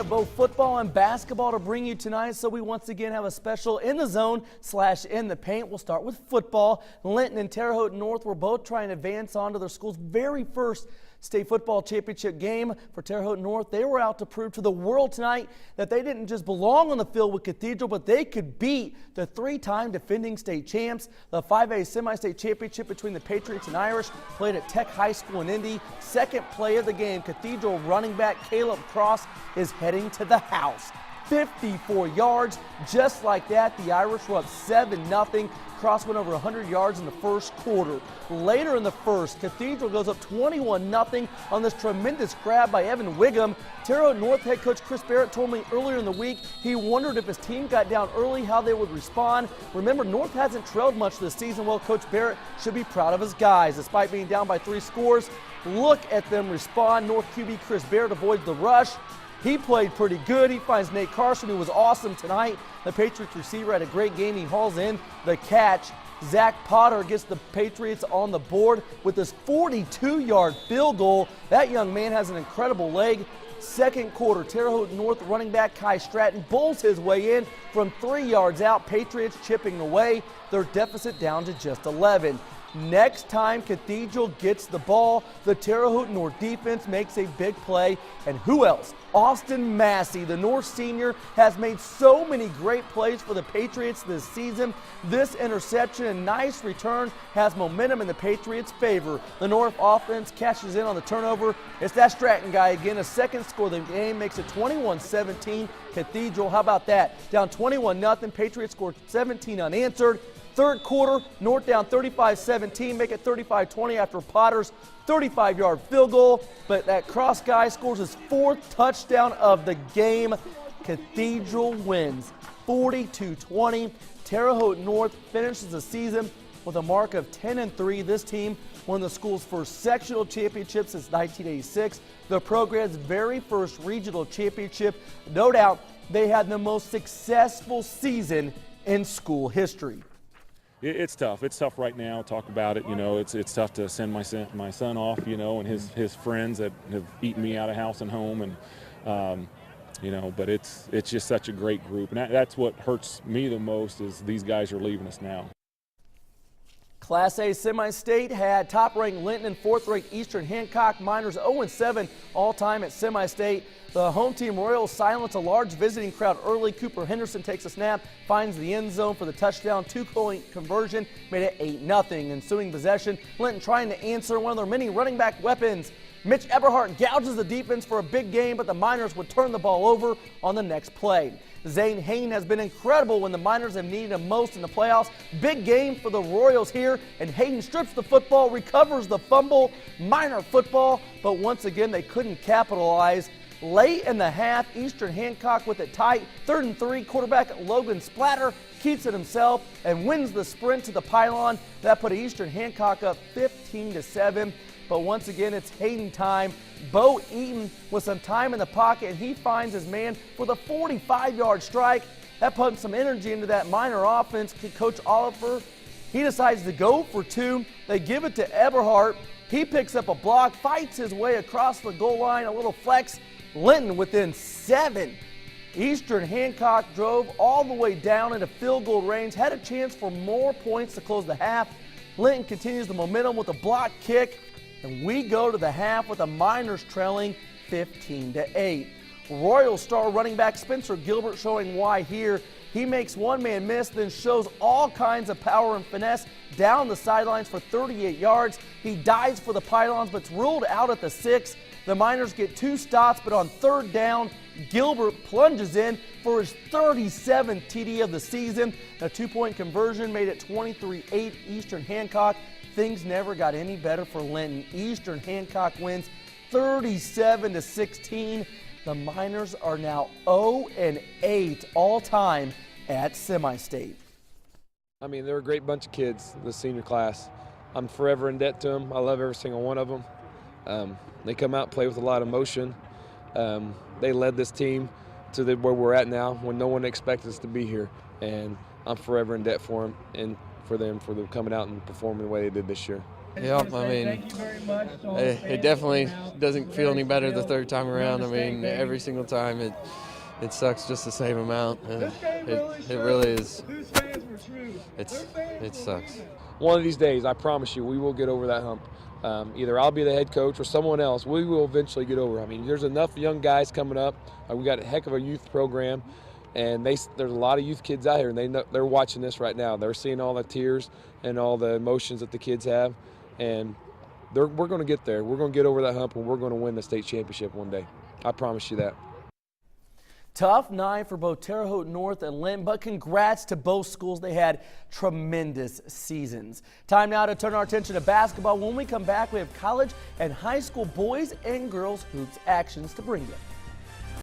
have both football and basketball to bring you tonight, so we once again have a special In the Zone / In the Paint. We'll start with football. Linton and Terre Haute North were both trying to advance on to their school's very first state football championship game. For Terre Haute North, they were out to prove to the world tonight that they didn't just belong on the field with Cathedral, but they could beat the three-time defending state champs. The 5A semi-state championship between the Patriots and Irish played at Tech High School in Indy. Second play of the game, Cathedral running back Caleb Cross is heading to the house. 54 yards, just like that. The Irish were up 7-0. Cross went over 100 yards in the first quarter. Later in the first, Cathedral goes up 21-0 on this tremendous grab by Evan Wiggum. Terre Haute North head coach Chris Barrett told me earlier in the week he wondered if his team got down early, how they would respond. Remember, North hasn't trailed much this season. Well, Coach Barrett should be proud of his guys. Despite being down by 3 scores, look at them respond. North QB Chris Barrett avoids the rush. He played pretty good. He finds Nate Carson, who was awesome tonight. The Patriots receiver had a great game. He hauls in the catch. Zach Potter gets the Patriots on the board with this 42-yard field goal. That young man has an incredible leg. Second quarter, Terre Haute North running back Kai Stratton bowls his way in from 3 yards out. Patriots chipping away. Their deficit down to just 11. Next time Cathedral gets the ball, the Terre Haute North defense makes a big play. And who else? Austin Massey, the North senior, has made so many great plays for the Patriots this season. This interception and nice return has momentum in the Patriots' favor. The North offense cashes in on the turnover. It's that Stratton guy again. A second score of the game makes it 21-17 Cathedral. How about that? Down 21-0. Patriots scored 17 unanswered. Third quarter, North down 35-17, make it 35-20 after Potter's 35-yard field goal. But that Cross guy scores his 4th touchdown of the game. Cathedral wins 42-20. Terre Haute North finishes the season with a mark of 10-3. This team won the school's first sectional championship since 1986. The program's very first regional championship. No doubt they had the most successful season in school history. It's tough. It's tough right now. Talk about it. You know, it's tough to send my son off. You know, and his friends that have eaten me out of house and home, and you know. But it's just such a great group, and that's what hurts me the most is these guys are leaving us now. Class A semi-state had top-ranked Linton and 4th-ranked Eastern Hancock. Miners 0-7 all-time at semi-state. The home team Royals silence a large visiting crowd early. Cooper Henderson takes a snap, finds the end zone for the touchdown. 2-point conversion made it 8-0. Ensuing possession, Linton trying to answer one of their many running back weapons. Mitch Eberhardt gouges the defense for a big game, but the Miners would turn the ball over on the next play. Zane Hayne has been incredible when the Miners have needed him most in the playoffs. Big game for the Royals here, and Hayne strips the football, recovers the fumble. Miner football, but once again they couldn't capitalize. Late in the half, Eastern Hancock with it tight. 3rd and 3, quarterback Logan Splatter keeps it himself and wins the sprint to the pylon. That put Eastern Hancock up 15-7. But once again, it's Hayden time. Bo Eaton with some time in the pocket, and he finds his man for the 45-yard strike. That puts some energy into that Miner offense. Coach Oliver, he decides to go for 2. They give it to Eberhardt. He picks up a block, fights his way across the goal line, a little flex. Linton within 7. Eastern Hancock drove all the way down into field goal range, had a chance for more points to close the half. Linton continues the momentum with a block kick, and we go to the half with the Miners trailing 15-8. Royal star running back Spencer Gilbert showing why here. He makes one man miss, then shows all kinds of power and finesse down the sidelines for 38 yards. He dives for the pylons, but's ruled out at the 6. The Miners get 2 stops, but on 3rd down, Gilbert plunges in for his 37th TD of the season. A 2-point conversion made it 23-8 Eastern Hancock. Things never got any better for Linton. Eastern Hancock wins 37-16. The Miners are now 0-8 all-time at semi-state. I mean, they're a great bunch of kids, the senior class. I'm forever in debt to them. I love every single one of them. They come out and play with a lot of emotion. They led this team to where we're at now when no one expected us to be here. And I'm forever in debt for them and for them coming out and performing the way they did this year. Yep, I mean, it definitely doesn't feel any better the third time around. I mean, every single time it sucks just the same amount. It really is. It sucks. One of these days, I promise you, we will get over that hump. Either I'll be the head coach or someone else. We will eventually get over. I mean, there's enough young guys coming up. We got a heck of a youth program, and there's a lot of youth kids out here, and they're watching this right now. They're seeing all the tears and all the emotions that the kids have, and we're going to get there. We're going to get over that hump, and we're going to win the state championship one day. I promise you that. Tough night for both Terre Haute North and Linton, but congrats to both schools. They had tremendous seasons. Time now to turn our attention to basketball. When we come back, we have college and high school boys and girls hoops actions to bring you.